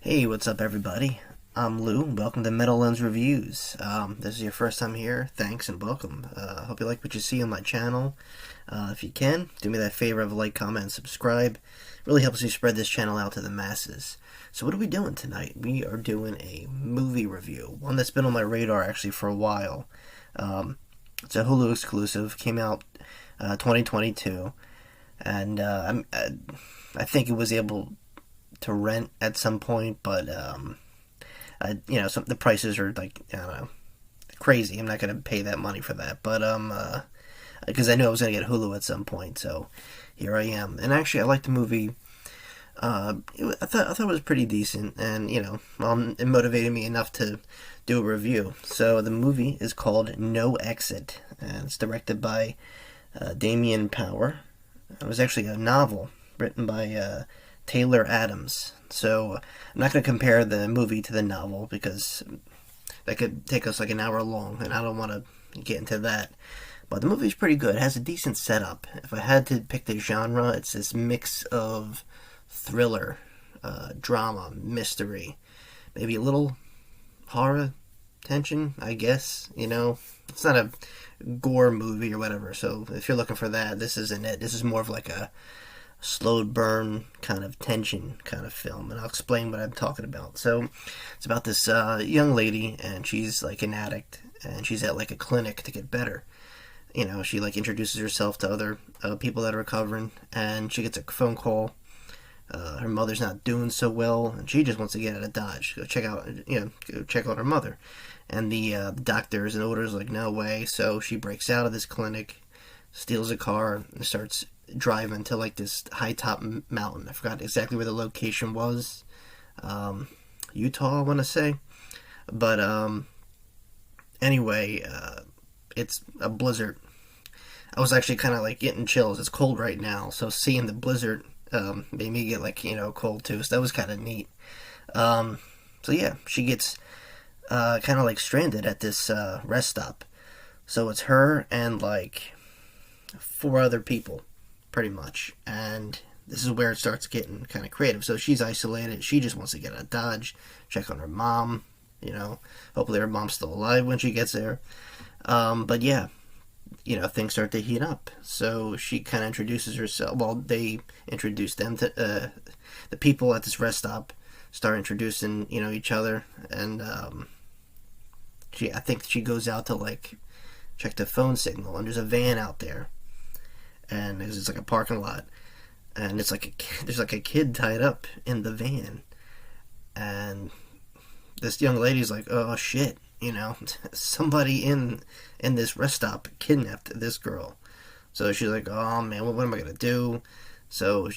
Hey, what's up, everybody? I'm Lou. Welcome to Metal Lens Reviews. This is your first time here. Thanks and welcome. Hope you like what you see on my channel. If you can, do me that favor of like, comment, and subscribe. It really helps me spread this channel out to the masses. So what are we doing tonight? We are doing a movie review. One that's been on my radar actually for a while. It's a Hulu exclusive. Came out 2022. And I think it was able to rent at some point, but the prices are like, I don't know, crazy. I'm not gonna pay that money for that, but because I knew I was gonna get Hulu at some point, so here I am. And actually, I liked the movie. I thought it was pretty decent, and it motivated me enough to do a review. So the movie is called No Exit, and it's directed by Damien Power. It was actually a novel written by Taylor Adams. So I'm not going to compare the movie to the novel because that could take us like an hour long, and I don't want to get into that. But the movie's pretty good. It has a decent setup. If I had to pick the genre, it's this mix of thriller, drama, mystery, maybe a little horror, tension, I guess. It's not a gore movie or whatever, so if you're looking for that, this isn't it. This is more of like a slowed burn kind of tension kind of film, and I'll explain what I'm talking about. So it's about this young lady, and she's like an addict, and she's at like a clinic to get better. She like introduces herself to other people that are recovering, and she gets a phone call. Her mother's not doing so well, and she just wants to get out of Dodge, go check out her mother. And the doctors and orders like, no way. So she breaks out of this clinic, steals a car, and starts driving to like this high top mountain. I forgot exactly where the location was. Utah, I want to say. But anyway, it's a blizzard. I was actually kind of like getting chills. It's cold right now, so seeing the blizzard made me get like cold too. So that was kind of neat. So yeah, she gets kind of like stranded at this rest stop. So it's her and like four other people, pretty much. And this is where it starts getting kind of creative. So she's isolated. She just wants to get out of Dodge, check on her mom. Hopefully her mom's still alive when she gets there. But yeah, things start to heat up. So she kind of introduces herself. Well, they introduce them to the people at this rest stop. Start introducing each other, and I think she goes out to like check the phone signal, and there's a van out there, and it's like a parking lot, and it's like there's like a kid tied up in the van, and this young lady's like, oh shit, somebody in this rest stop kidnapped this girl. So she's like, oh man, what am I gonna do? So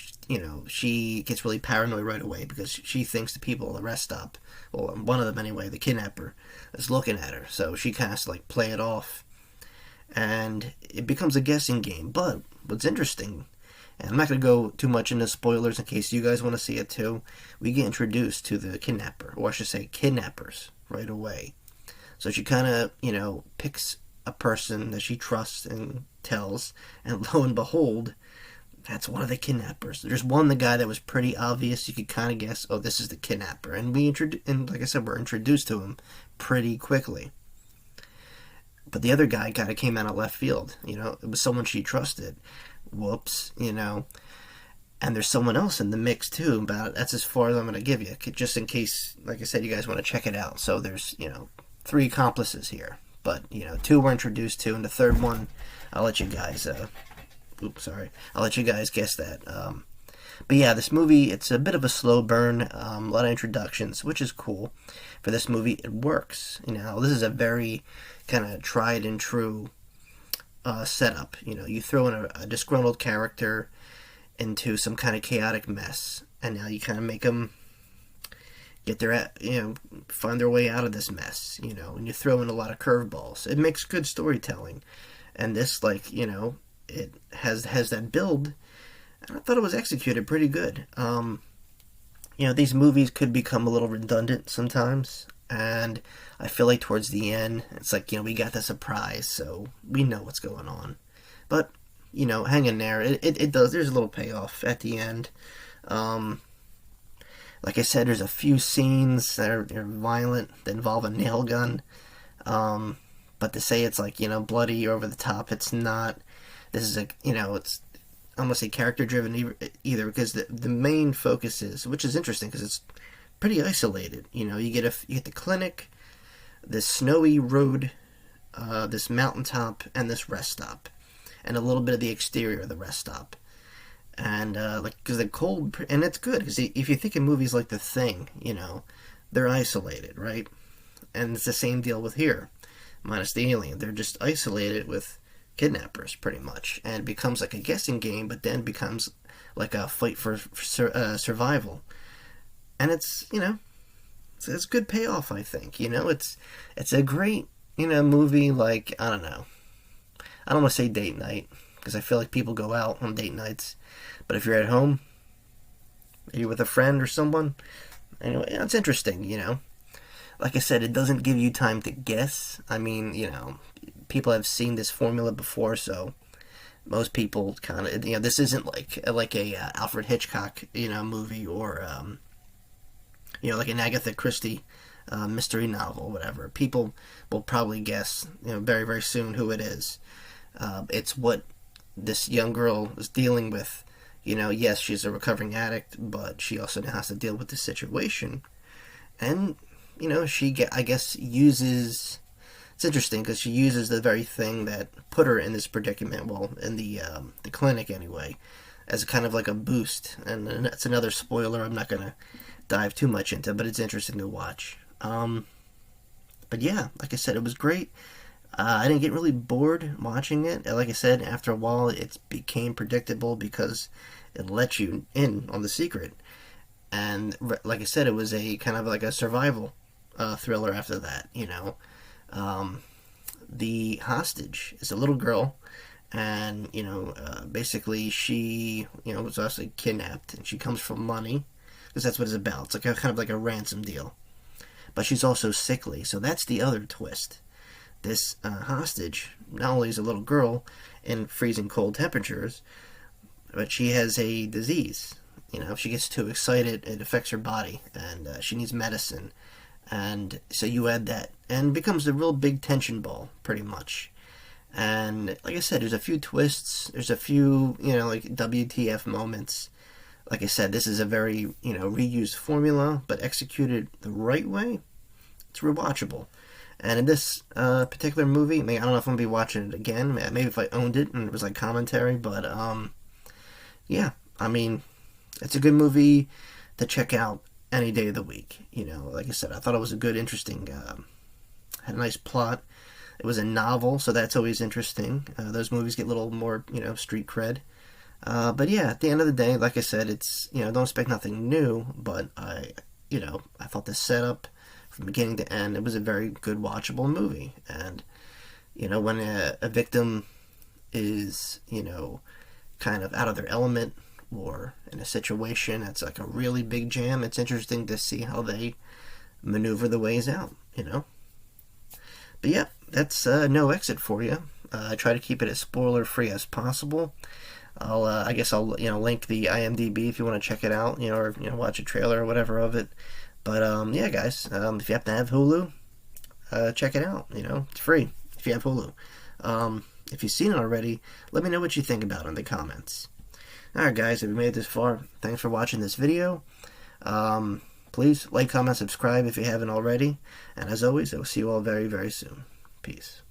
she gets really paranoid right away because she thinks the people at the rest stop, well, one of them anyway, the kidnapper, is looking at her. So she kind of has to like play it off, and it becomes a guessing game. But what's interesting, and I'm not going to go too much into spoilers in case you guys want to see it too, we get introduced to the kidnapper, or I should say kidnappers, right away. So she kind of, picks a person that she trusts and tells, and lo and behold, that's one of the kidnappers. There's the guy that was pretty obvious. You could kind of guess, oh, this is the kidnapper. And and like I said, we're introduced to him pretty quickly. But the other guy kind of came out of left field. It was someone she trusted. Whoops, And there's someone else in the mix too. But that's as far as I'm going to give you, just in case, like I said, you guys want to check it out. So there's, 3 accomplices here. But, 2 were introduced to, and the third one, I'll let you guys, I'll let you guys guess that. But yeah, this movie, it's a bit of a slow burn, a lot of introductions, which is cool. For this movie, it works. This is a very kind of tried and true setup. You throw in a disgruntled character into some kind of chaotic mess, and now you kind of make them get their, find their way out of this mess, and you throw in a lot of curveballs. It makes good storytelling. And this, it has that build, and I thought it was executed pretty good. These movies could become a little redundant sometimes, and I feel like towards the end, it's like, we got the surprise, so we know what's going on. But, hang in there. It does. There's a little payoff at the end. Like I said, there's a few scenes that are violent that involve a nail gun. But to say it's like, bloody or over the top, it's not. This is it's almost a character driven either, because the main focus is, which is interesting because it's pretty isolated. You get the clinic, this snowy road, this mountaintop, and this rest stop, and a little bit of the exterior of the rest stop. And because the cold, and it's good because if you think of movies like The Thing, they're isolated, right? And it's the same deal with here, minus the alien. They're just isolated with kidnappers, pretty much, and it becomes like a guessing game, but then becomes like a fight for survival. And it's good payoff, I think. It's a great movie. Like, I don't know, I don't want to say date night because I feel like people go out on date nights, but if you're at home, are you with a friend or someone? Anyway, it's interesting. Like I said, it doesn't give you time to guess. I mean, people have seen this formula before, so most people kind of, this isn't like a Alfred Hitchcock, movie, or like an Agatha Christie mystery novel, whatever. People will probably guess, very, very soon who it is. It's what this young girl is dealing with. Yes, she's a recovering addict, but she also has to deal with the situation. And, I guess, uses... It's interesting because she uses the very thing that put her in this predicament, well, in the clinic anyway, as kind of like a boost. And that's another spoiler I'm not going to dive too much into, but it's interesting to watch. But yeah, like I said, it was great. I didn't get really bored watching it. Like I said, after a while, it became predictable because it let you in on the secret. And like I said, it was a kind of like a survival thriller after that, The hostage is a little girl, and, basically she, was also kidnapped, and she comes from money, because that's what it's about. It's like kind of like a ransom deal. But she's also sickly, so that's the other twist. This hostage not only is a little girl in freezing cold temperatures, but she has a disease. If she gets too excited, it affects her body, and she needs medicine. And so you add that, and it becomes a real big tension ball, pretty much. And like I said, there's a few twists, there's a few, like WTF moments. Like I said, this is a very, reused formula, but executed the right way, it's rewatchable. And in this particular movie, I don't know if I'm going to be watching it again, maybe if I owned it and it was like commentary, but yeah, it's a good movie to check out any day of the week. Like I said, I thought it was a good, interesting, had a nice plot. It was a novel, so that's always interesting. Those movies get a little more, street cred. But yeah, at the end of the day, like I said, it's, don't expect nothing new, but I thought the setup from beginning to end, it was a very good, watchable movie. And, when a victim is, kind of out of their element, or in a situation that's like a really big jam, it's interesting to see how they maneuver the ways out, But yeah, that's No Exit for you. I try to keep it as spoiler free as possible. I guess I'll link the IMDb if you want to check it out, or watch a trailer or whatever of it. But yeah, guys, if you happen to have Hulu, check it out. It's free if you have Hulu. If you've seen it already, let me know what you think about it in the comments. Alright guys, if you made it this far, thanks for watching this video. Please like, comment, subscribe if you haven't already. And as always, I will see you all very, very soon. Peace.